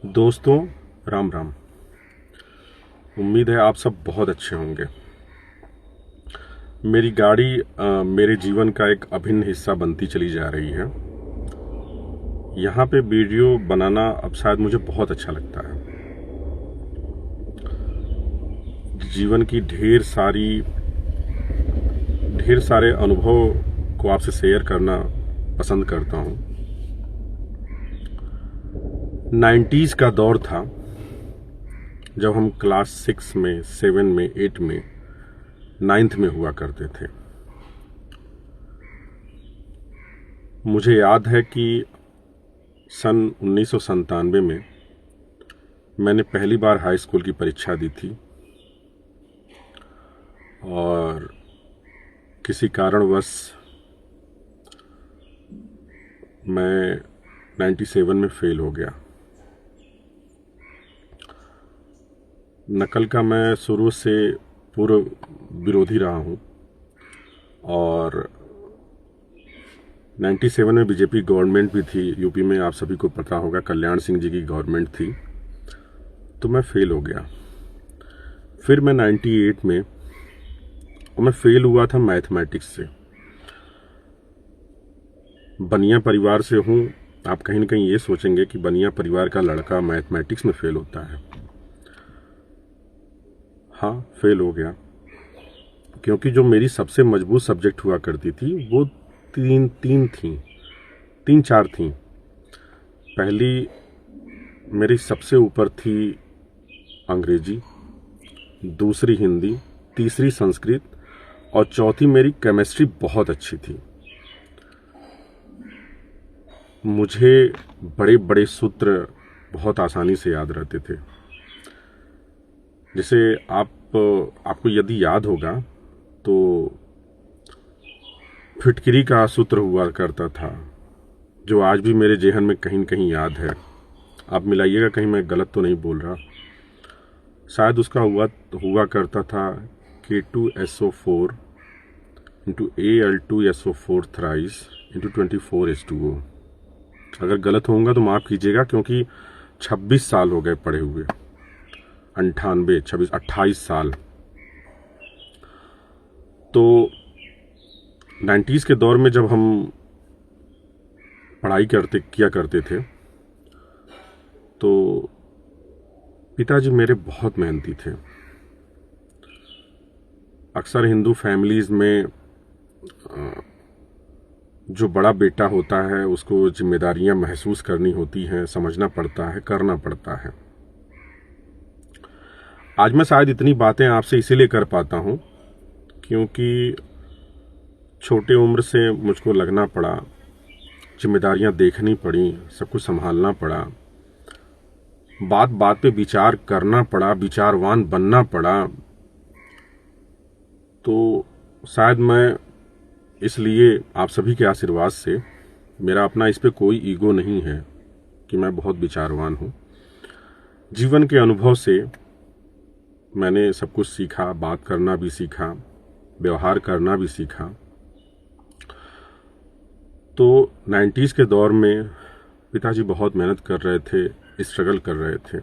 दोस्तों, राम राम। उम्मीद है आप सब बहुत अच्छे होंगे। मेरी गाड़ी मेरे जीवन का एक अभिन्न हिस्सा बनती चली जा रही है। यहाँ पे वीडियो बनाना अब शायद मुझे बहुत अच्छा लगता है। जीवन की ढेर सारे अनुभव को आपसे शेयर करना पसंद करता हूँ। 90s का दौर था जब हम क्लास 6 में, 7 में, 8 में, 9th में हुआ करते थे। मुझे याद है कि सन 1997 में मैंने पहली बार हाई स्कूल की परीक्षा दी थी और किसी कारणवश मैं 97 में फेल हो गया। नकल का मैं शुरू से पूर्व विरोधी रहा हूँ और 97 में बीजेपी गवर्नमेंट भी थी यूपी में। आप सभी को पता होगा, कल्याण सिंह जी की गवर्नमेंट थी। तो मैं फेल हो गया। फिर मैं 98 में, और मैं फेल हुआ था मैथमेटिक्स से। बनिया परिवार से हूँ। आप कहीं न कहीं ये सोचेंगे कि बनिया परिवार का लड़का मैथमेटिक्स में फेल होता है। हाँ, फेल हो गया, क्योंकि जो मेरी सबसे मजबूत सब्जेक्ट हुआ करती थी वो तीन चार थी। पहली मेरी सबसे ऊपर थी अंग्रेजी, दूसरी हिंदी, तीसरी संस्कृत और चौथी मेरी केमिस्ट्री बहुत अच्छी थी। मुझे बड़े बड़े सूत्र बहुत आसानी से याद रहते थे। जैसे आपको यदि याद होगा तो फिटकरी का सूत्र हुआ करता था, जो आज भी मेरे जेहन में कहीं न कहीं याद है। आप मिलाइएगा, कहीं मैं गलत तो नहीं बोल रहा। शायद उसका हुआ करता था K2SO4 into Al2SO4 thrice into 24H2O। अगर गलत होऊंगा तो माफ़ कीजिएगा, क्योंकि 26 साल हो गए पढ़े हुए। 28 साल। तो 90s के दौर में जब हम पढ़ाई किया करते थे तो पिताजी मेरे बहुत मेहनती थे। अक्सर हिंदू फैमिलीज़ में जो बड़ा बेटा होता है उसको जिम्मेदारियां महसूस करनी होती हैं, समझना पड़ता है, करना पड़ता है। आज मैं शायद इतनी बातें आपसे इसीलिए कर पाता हूँ क्योंकि छोटे उम्र से मुझको लगना पड़ा, जिम्मेदारियां देखनी पड़ी, सब कुछ संभालना पड़ा, बात बात पे विचार करना पड़ा, विचारवान बनना पड़ा। तो शायद मैं इसलिए आप सभी के आशीर्वाद से, मेरा अपना इस पे कोई ईगो नहीं है कि मैं बहुत विचारवान हूँ। जीवन के अनुभव से मैंने सब कुछ सीखा, बात करना भी सीखा, व्यवहार करना भी सीखा। तो 90s के दौर में पिताजी बहुत मेहनत कर रहे थे, स्ट्रगल कर रहे थे।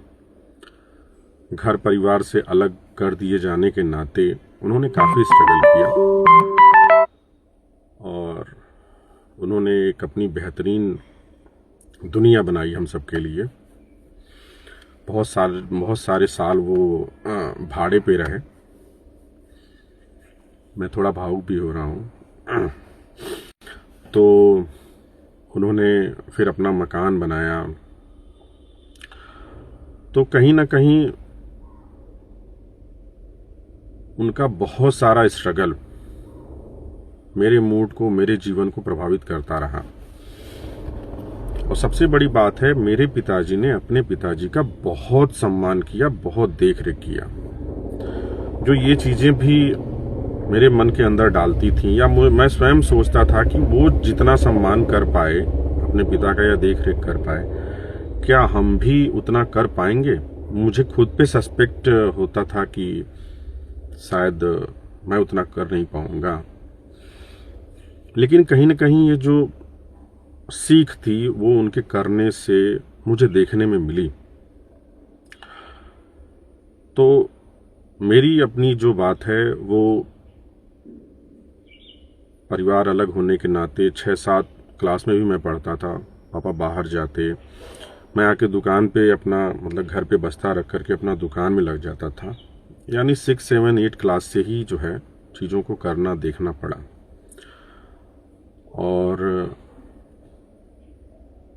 घर परिवार से अलग कर दिए जाने के नाते उन्होंने काफ़ी स्ट्रगल किया और उन्होंने एक अपनी बेहतरीन दुनिया बनाई हम सब के लिए। बहुत सारे साल वो भाड़े पे रहे। मैं थोड़ा भावुक भी हो रहा हूँ। तो उन्होंने फिर अपना मकान बनाया। तो कहीं ना कहीं उनका बहुत सारा स्ट्रगल मेरे मूड को, मेरे जीवन को प्रभावित करता रहा। और सबसे बड़ी बात है, मेरे पिताजी ने अपने पिताजी का बहुत सम्मान किया, बहुत देख रेख किया। जो ये चीजें भी मेरे मन के अंदर डालती थी, या मैं स्वयं सोचता था कि वो जितना सम्मान कर पाए अपने पिता का या देख रेख कर पाए, क्या हम भी उतना कर पाएंगे। मुझे खुद पे सस्पेक्ट होता था कि शायद मैं उतना कर नहीं पाऊंगा। लेकिन कहीं ना कहीं ये जो सीख थी वो उनके करने से मुझे देखने में मिली। तो मेरी अपनी जो बात है वो परिवार अलग होने के नाते 6-7 क्लास में भी मैं पढ़ता था, पापा बाहर जाते, मैं आके दुकान पे अपना मतलब घर पे बस्ता रख करके अपना दुकान में लग जाता था। यानी 6, 7, 8 क्लास से ही जो है चीज़ों को करना देखना पड़ा। और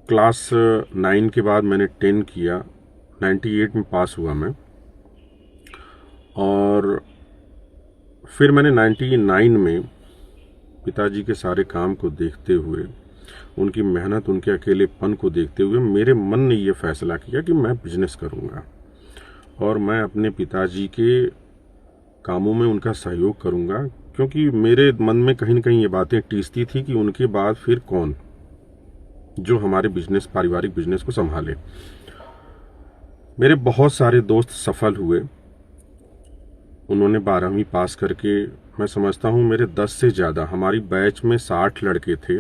क्लास 9 के बाद मैंने 10 किया, 98 में पास हुआ मैं। और फिर मैंने 99 में पिताजी के सारे काम को देखते हुए, उनकी मेहनत, उनके अकेलेपन को देखते हुए मेरे मन ने ये फैसला किया कि मैं बिजनेस करूँगा और मैं अपने पिताजी के कामों में उनका सहयोग करूँगा, क्योंकि मेरे मन में कहीं न कहीं ये बातें टीसती थी कि उनके बाद फिर कौन जो हमारे बिजनेस, पारिवारिक बिजनेस को संभाले। मेरे बहुत सारे दोस्त सफल हुए, उन्होंने 12वीं पास करके, मैं समझता हूँ मेरे 10 से ज़्यादा, हमारी बैच में 60 लड़के थे,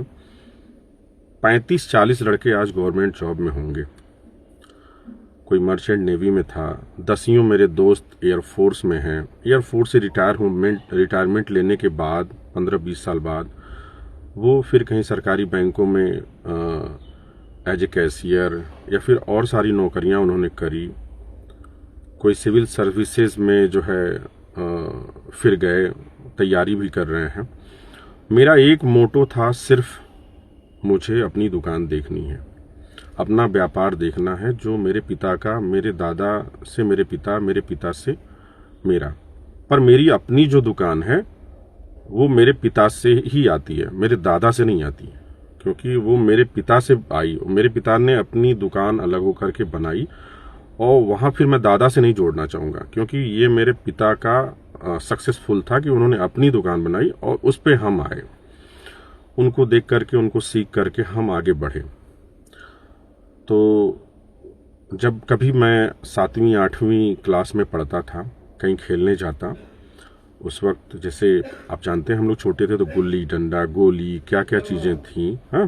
35-40 लड़के आज गवर्नमेंट जॉब में होंगे। कोई मर्चेंट नेवी में था, 10 मेरे दोस्त एयरफोर्स में हैं। एयरफोर्स से रिटायरमेंट लेने के बाद 15-20 साल बाद वो फिर कहीं सरकारी बैंकों में एज ए कैशियर या फिर और सारी नौकरियां उन्होंने करी। कोई सिविल सर्विसेज में जो है फिर गए, तैयारी भी कर रहे हैं। मेरा एक मोटो था, सिर्फ मुझे अपनी दुकान देखनी है, अपना व्यापार देखना है, जो मेरे पिता का, मेरे दादा से मेरे पिता से मेरा। पर मेरी अपनी जो दुकान है वो मेरे पिता से ही आती है, मेरे दादा से नहीं आती है, क्योंकि वो मेरे पिता से आई। मेरे पिता ने अपनी दुकान अलग होकर के बनाई और वहाँ फिर मैं दादा से नहीं जोड़ना चाहूँगा, क्योंकि ये मेरे पिता का सक्सेसफुल था कि उन्होंने अपनी दुकान बनाई और उस पे हम आए। उनको देख करके, उनको सीख करके हम आगे बढ़े। तो जब कभी मैं 7वीं 8वीं क्लास में पढ़ता था, कहीं खेलने जाता, उस वक्त जैसे आप जानते हैं हम लोग छोटे थे तो गुल्ली डंडा, गोली, क्या क्या चीज़ें थी। हाँ,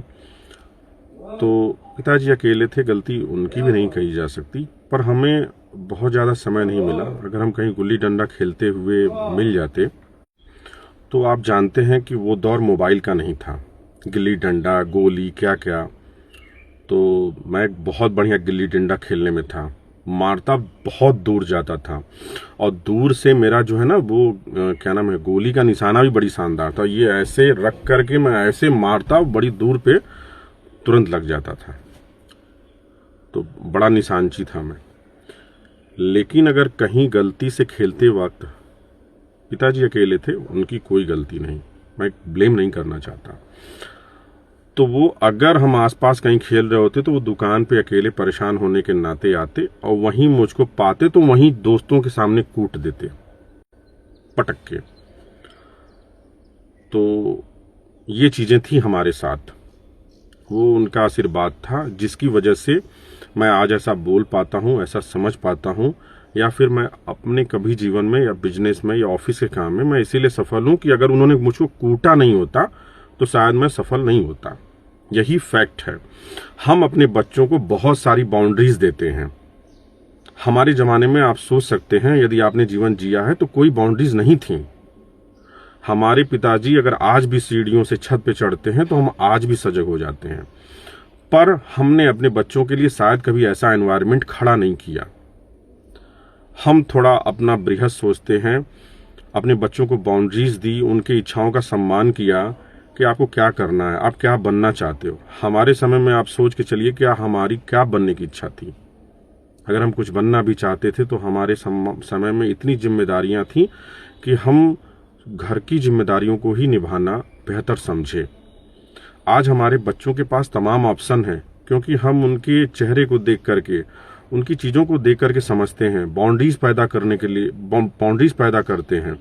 तो पिताजी अकेले थे, गलती उनकी भी नहीं कही जा सकती, पर हमें बहुत ज़्यादा समय नहीं मिला। अगर हम कहीं गुल्ली डंडा खेलते हुए मिल जाते तो आप जानते हैं कि वो दौर मोबाइल का नहीं था, गिल्ली डंडा, गोली, क्या क्या। तो मैं बहुत बढ़िया गिल्ली डंडा खेलने में था, मारता बहुत दूर जाता था और दूर से मेरा जो है ना वो क्या नाम है, गोली का निशाना भी बड़ी शानदार था। ये ऐसे रख करके मैं ऐसे मारता, बड़ी दूर पे तुरंत लग जाता था, तो बड़ा निशानची था मैं। लेकिन अगर कहीं गलती से खेलते वक्त, पिताजी अकेले थे, उनकी कोई गलती नहीं, मैं ब्लेम नहीं करना चाहता, तो वो अगर हम आसपास कहीं खेल रहे होते तो वो दुकान पे अकेले परेशान होने के नाते आते और वहीं मुझको पाते तो वहीं दोस्तों के सामने कूट देते पटक के। तो ये चीजें थी हमारे साथ, वो उनका आशीर्वाद था जिसकी वजह से मैं आज ऐसा बोल पाता हूँ, ऐसा समझ पाता हूँ, या फिर मैं अपने कभी जीवन में या बिजनेस में या ऑफिस के काम में मैं इसीलिए सफल हूँ कि अगर उन्होंने मुझको कूटा नहीं होता तो शायद मैं सफल नहीं होता। यही फैक्ट है। हम अपने बच्चों को बहुत सारी बाउंड्रीज देते हैं। हमारे जमाने में आप सोच सकते हैं, यदि आपने जीवन जिया है तो कोई बाउंड्रीज नहीं थी। हमारे पिताजी अगर आज भी सीढ़ियों से छत पे चढ़ते हैं तो हम आज भी सजग हो जाते हैं, पर हमने अपने बच्चों के लिए शायद कभी ऐसा एनवायरनमेंट खड़ा नहीं किया। हम थोड़ा अपना बृहद सोचते हैं, अपने बच्चों को बाउंड्रीज दी, उनकी इच्छाओं का सम्मान किया कि आपको क्या करना है, आप क्या बनना चाहते हो। हमारे समय में आप सोच के चलिए क्या हमारी क्या बनने की इच्छा थी। अगर हम कुछ बनना भी चाहते थे तो हमारे समय में इतनी जिम्मेदारियां थी कि हम घर की जिम्मेदारियों को ही निभाना बेहतर समझे। आज हमारे बच्चों के पास तमाम ऑप्शन हैं, क्योंकि हम उनके चेहरे को देख करके, उनकी चीज़ों को देख करके समझते हैं, बाउंड्रीज पैदा करने के लिए बाउंड्रीज पैदा करते हैं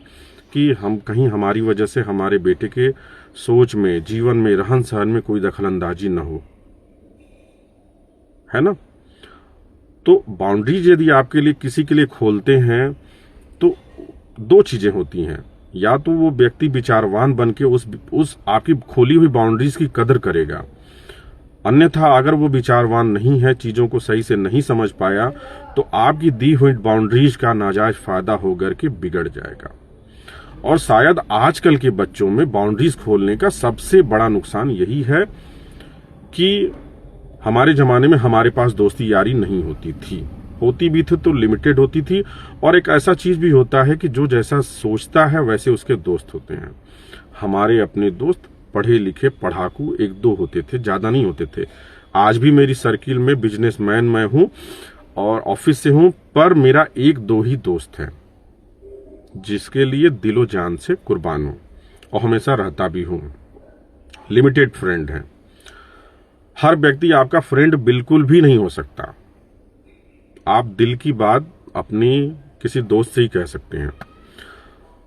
कि हम कहीं हमारी वजह से हमारे बेटे के सोच में, जीवन में, रहन सहन में कोई दखलंदाजी न हो, है ना। तो बाउंड्रीज यदि आपके लिए किसी के लिए खोलते हैं तो दो चीजें होती हैं, या तो वो व्यक्ति विचारवान बन के उस आपकी खोली हुई बाउंड्रीज की कदर करेगा, अन्यथा अगर वो विचारवान नहीं है, चीजों को सही से नहीं समझ पाया, तो आपकी दी हुई बाउंड्रीज का नाजायज फायदा होकर के बिगड़ जाएगा। और शायद आजकल के बच्चों में बाउंड्रीज खोलने का सबसे बड़ा नुकसान यही है कि हमारे जमाने में हमारे पास दोस्ती यारी नहीं होती थी, होती भी थी तो लिमिटेड होती थी। और एक ऐसा चीज भी होता है कि जो जैसा सोचता है वैसे उसके दोस्त होते हैं। हमारे अपने दोस्त पढ़े लिखे पढ़ाकू एक दो होते थे, ज्यादा नहीं होते थे। आज भी मेरी सर्किल में बिजनेसमैन मैं हूं और ऑफिस से हूं, पर मेरा एक दो ही दोस्त है जिसके लिए दिलो जान से कुर्बान हूं और हमेशा रहता भी हूं। लिमिटेड फ्रेंड है। हर व्यक्ति आपका फ्रेंड बिल्कुल भी नहीं हो सकता। आप दिल की बात अपनी किसी दोस्त से ही कह सकते हैं।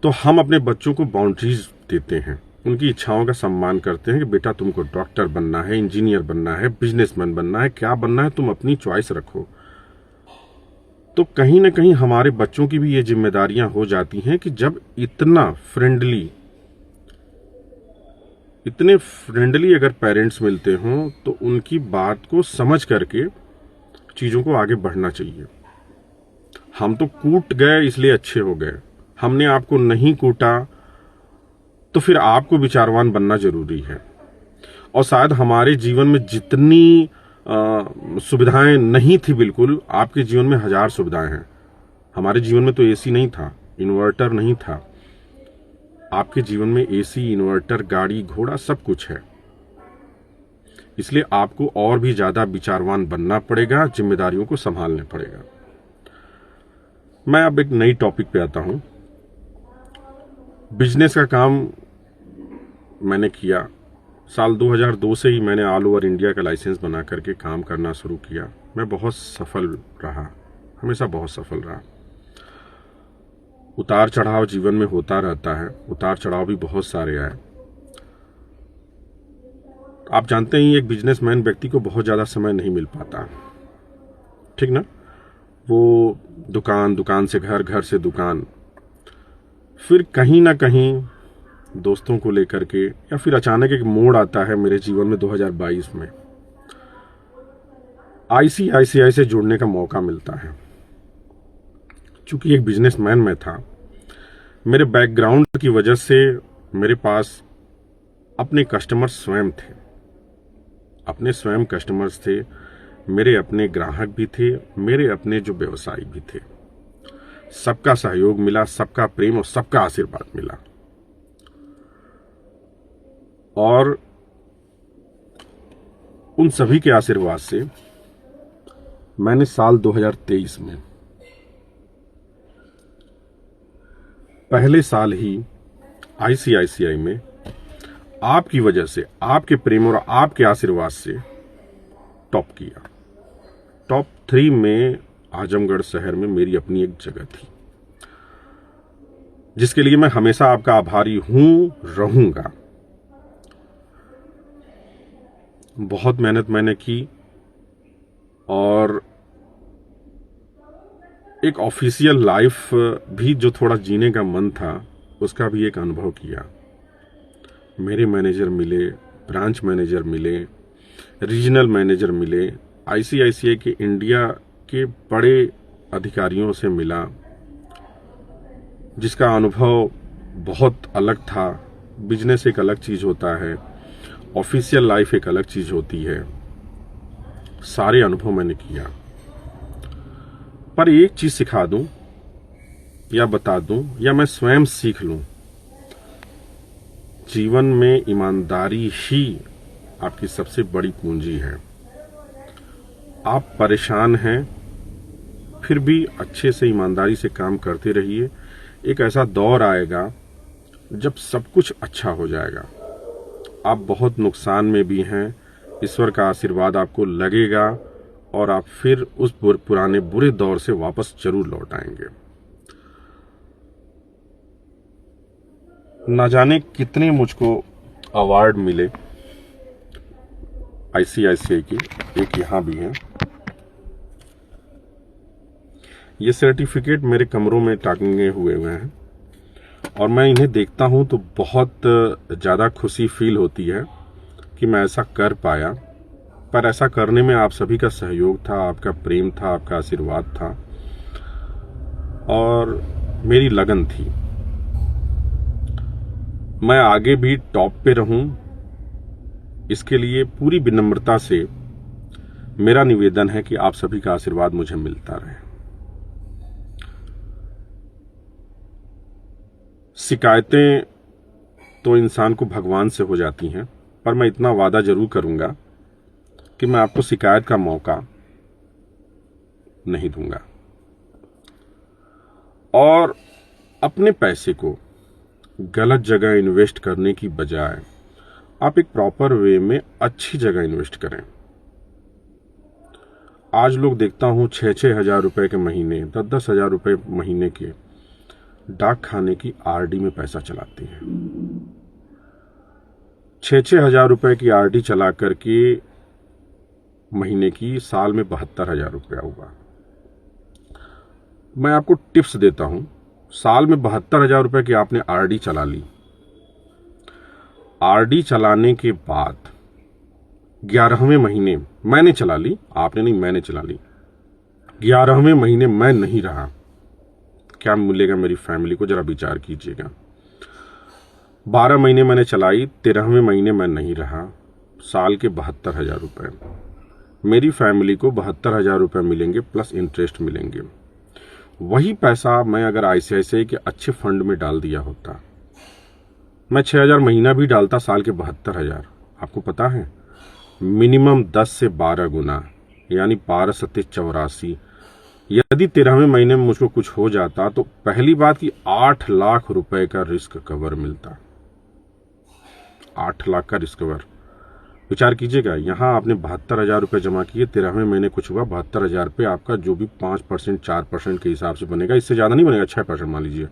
तो हम अपने बच्चों को बाउंड्रीज देते हैं, उनकी इच्छाओं का सम्मान करते हैं कि बेटा तुमको डॉक्टर बनना है, इंजीनियर बनना है, बिजनेसमैन बनना है, क्या बनना है तुम अपनी चॉइस रखो। तो कहीं ना कहीं हमारे बच्चों की भी ये जिम्मेदारियां हो जाती हैं कि जब इतने फ्रेंडली अगर पेरेंट्स मिलते हों तो उनकी बात को समझ करके चीजों को आगे बढ़ना चाहिए। हम तो कूट गए इसलिए अच्छे हो गए, हमने आपको नहीं कूटा तो फिर आपको विचारवान बनना जरूरी है। और शायद हमारे जीवन में जितनी सुविधाएं नहीं थी, बिल्कुल आपके जीवन में हजार सुविधाएं हैं। हमारे जीवन में तो एसी नहीं था, इन्वर्टर नहीं था। आपके जीवन में एसी, इन्वर्टर, गाड़ी घोड़ा सब कुछ है। इसलिए आपको और भी ज्यादा विचारवान बनना पड़ेगा, जिम्मेदारियों को संभालने पड़ेगा। मैं अब एक नई टॉपिक पे आता हूं। बिजनेस का काम मैंने किया। साल 2002 से ही मैंने ऑल ओवर इंडिया का लाइसेंस बना करके काम करना शुरू किया। मैं बहुत सफल रहा, हमेशा बहुत सफल रहा। उतार चढ़ाव जीवन में होता रहता है, उतार चढ़ाव भी बहुत सारे आए। आप जानते हैं एक बिजनेसमैन व्यक्ति को बहुत ज्यादा समय नहीं मिल पाता, ठीक ना। वो दुकान से घर, घर से दुकान, फिर कहीं ना कहीं दोस्तों को लेकर के, या फिर अचानक एक मोड़ आता है मेरे जीवन में 2022 में। ICICI से जुड़ने का मौका मिलता है। चूंकि एक बिजनेसमैन मैं था, मेरे बैकग्राउंड की वजह से मेरे पास अपने कस्टमर स्वयं थे, अपने स्वयं कस्टमर्स थे, मेरे अपने ग्राहक भी थे, मेरे अपने जो व्यवसायी भी थे। सबका सहयोग मिला, सबका प्रेम और सबका आशीर्वाद मिला। और उन सभी के आशीर्वाद से मैंने साल 2023 में पहले साल ही ICICI में आपकी वजह से, आपके प्रेम और आपके आशीर्वाद से टॉप किया। टॉप 3 में आजमगढ़ शहर में मेरी अपनी एक जगह थी, जिसके लिए मैं हमेशा आपका आभारी हूं, रहूंगा। बहुत मेहनत मैंने की और एक ऑफिशियल लाइफ भी जो थोड़ा जीने का मन था उसका भी एक अनुभव किया। मेरे मैनेजर मिले, ब्रांच मैनेजर मिले, रीजनल मैनेजर मिले, ICICI के इंडिया के बड़े अधिकारियों से मिला, जिसका अनुभव बहुत अलग था। बिजनेस एक अलग चीज होता है, ऑफिशियल लाइफ एक अलग चीज होती है। सारे अनुभव मैंने किया, पर एक चीज सिखा दूं या बता दूं या मैं स्वयं सीख लूं, जीवन में ईमानदारी ही आपकी सबसे बड़ी पूंजी है। आप परेशान हैं, फिर भी अच्छे से ईमानदारी से काम करते रहिए। एक ऐसा दौर आएगा जब सब कुछ अच्छा हो जाएगा। आप बहुत नुकसान में भी हैं, ईश्वर का आशीर्वाद आपको लगेगा और आप फिर उस पुराने बुरे दौर से वापस जरूर लौट आएंगे। ना जाने कितने मुझको अवार्ड मिले ICICI के, एक यहां भी है। ये सर्टिफिकेट मेरे कमरों में टांगे हुए हैं और मैं इन्हें देखता हूं तो बहुत ज्यादा खुशी फील होती है कि मैं ऐसा कर पाया। पर ऐसा करने में आप सभी का सहयोग था, आपका प्रेम था, आपका आशीर्वाद था और मेरी लगन थी। मैं आगे भी टॉप पे रहूं, इसके लिए पूरी विनम्रता से मेरा निवेदन है कि आप सभी का आशीर्वाद मुझे मिलता रहे। शिकायतें तो इंसान को भगवान से हो जाती हैं, पर मैं इतना वादा जरूर करूंगा कि मैं आपको शिकायत का मौका नहीं दूंगा और अपने पैसे को गलत जगह इन्वेस्ट करने की बजाय आप एक प्रॉपर वे में अच्छी जगह इन्वेस्ट करें। आज लोग देखता हूं 6-6 हजार रुपए के महीने, 10-10 हजार रुपए महीने के डाक खाने की आरडी में पैसा चलाते हैं। 6-6 हजार रुपए की आरडी चला करके महीने की साल में 72 हजार रुपया हुआ। मैं आपको टिप्स देता हूं, साल में 72 हजार रुपए की आपने आरडी चला ली। आरडी चलाने के बाद 11वें महीने मैंने चला ली, आपने नहीं, मैंने चला ली। 11वें महीने मैं नहीं रहा, क्या मिलेगा मेरी फैमिली को, जरा विचार कीजिएगा। 12 महीने मैंने चलाई, 13वें महीने मैं नहीं रहा, साल के 72 हजार रुपए। मेरी फैमिली को 72 हजार रुपए मिलेंगे प्लस इंटरेस्ट मिलेंगे। वही पैसा मैं अगर आईसीआईसीआई के अच्छे फंड में डाल दिया होता, मैं 6 हजार महीना भी डालता, साल के 72 हजार। आपको पता है मिनिमम 10 से 12 गुना, यानी 12×7=84। यदि 13वें महीने में मुझको कुछ हो जाता तो पहली बात कि 8 लाख रुपए का रिस्क कवर मिलता। 8 लाख का रिस्क कवर, विचार कीजिएगा। यहां आपने 72 हजार रुपए जमा किए, 13वें महीने कुछ हुआ, 72 हजार पे आपका जो भी 5% 4% के हिसाब से बनेगा, इससे ज्यादा नहीं बनेगा, 6% मान लीजिए,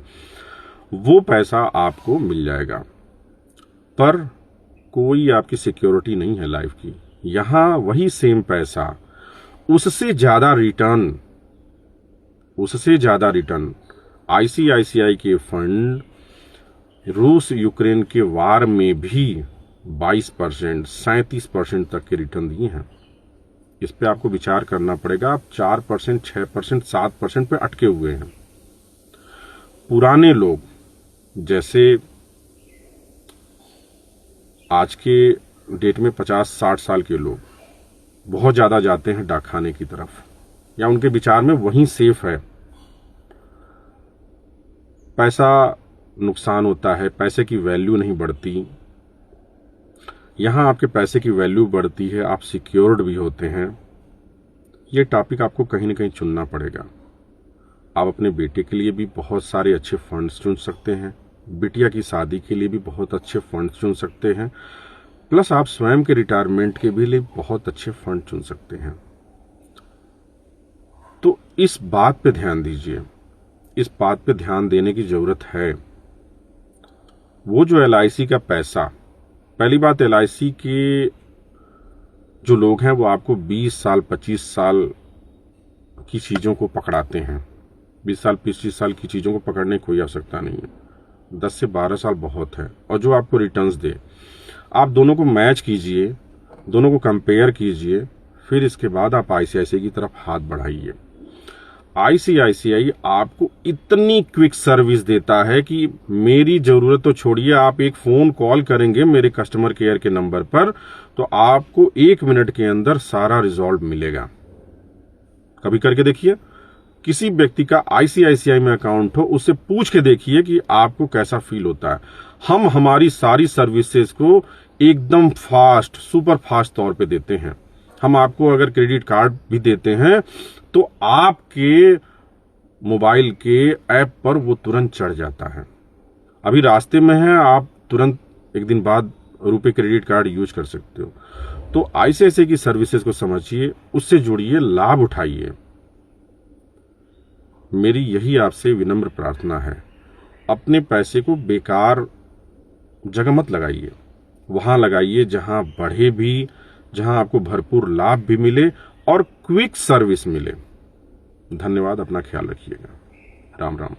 वो पैसा आपको मिल जाएगा। पर कोई आपकी सिक्योरिटी नहीं है लाइफ की। यहां वही सेम पैसा, उससे ज्यादा रिटर्न आईसीआईसीआई के फंड रूस यूक्रेन के वार में भी 22%, 37% तक के रिटर्न दिए हैं। इस पे आपको विचार करना पड़ेगा। आप 4%, 6%, 7% पे अटके हुए हैं। पुराने लोग जैसे आज के डेट में 50-60 साल के लोग बहुत ज्यादा जाते हैं डाक खाने की तरफ, या उनके विचार में वहीं सेफ है। पैसा नुकसान होता है, पैसे की वैल्यू नहीं बढ़ती। यहां आपके पैसे की वैल्यू बढ़ती है, आप सिक्योर्ड भी होते हैं। ये टॉपिक आपको कहीं ना कहीं चुनना पड़ेगा। आप अपने बेटे के लिए भी बहुत सारे अच्छे फंड्स चुन सकते हैं, बिटिया की शादी के लिए भी बहुत अच्छे फंड्स चुन सकते हैं, प्लस आप स्वयं के रिटायरमेंट के भी लिए बहुत अच्छे फंड चुन सकते हैं। तो इस बात पे ध्यान दीजिए, इस बात पे ध्यान देने की जरूरत है। वो जो एलआईसी का पैसा, पहली बात एलआईसी के जो लोग हैं वो आपको 20 साल 25 साल की चीजों को पकड़ाते हैं। 20 साल 25 साल की चीजों को पकड़ने की कोई आवश्यकता नहीं है, 10 से 12 साल बहुत है। और जो आपको रिटर्न्स दे, आप दोनों को मैच कीजिए, दोनों को कंपेयर कीजिए, फिर इसके बाद आप आईसीआईसीआई की तरफ हाथ बढ़ाइए। आईसीआईसीआई आपको इतनी क्विक सर्विस देता है कि मेरी जरूरत तो छोड़िए, आप एक फोन कॉल करेंगे मेरे कस्टमर केयर के नंबर पर तो आपको 1 मिनट के अंदर सारा रिजॉल्व मिलेगा। कभी करके देखिए, किसी व्यक्ति का आईसीआईसीआई में अकाउंट हो, उससे पूछ के देखिए कि आपको कैसा फील होता है। हम हमारी सारी सर्विसेज को एकदम फास्ट, सुपर फास्ट तौर पे देते हैं। हम आपको अगर क्रेडिट कार्ड भी देते हैं तो आपके मोबाइल के ऐप पर वो तुरंत चढ़ जाता है। अभी रास्ते में है, आप तुरंत एक दिन बाद रुपए क्रेडिट कार्ड यूज कर सकते हो। तो आईसीआईसीआई की सर्विसेज को समझिए, उससे जुड़िए, लाभ उठाइए। मेरी यही आपसे विनम्र प्रार्थना है। अपने पैसे को बेकार जगह मत लगाइए, वहां लगाइए जहां बढ़े भी, जहां आपको भरपूर लाभ भी मिले और क्विक सर्विस मिले। धन्यवाद, अपना ख्याल रखिएगा। राम राम।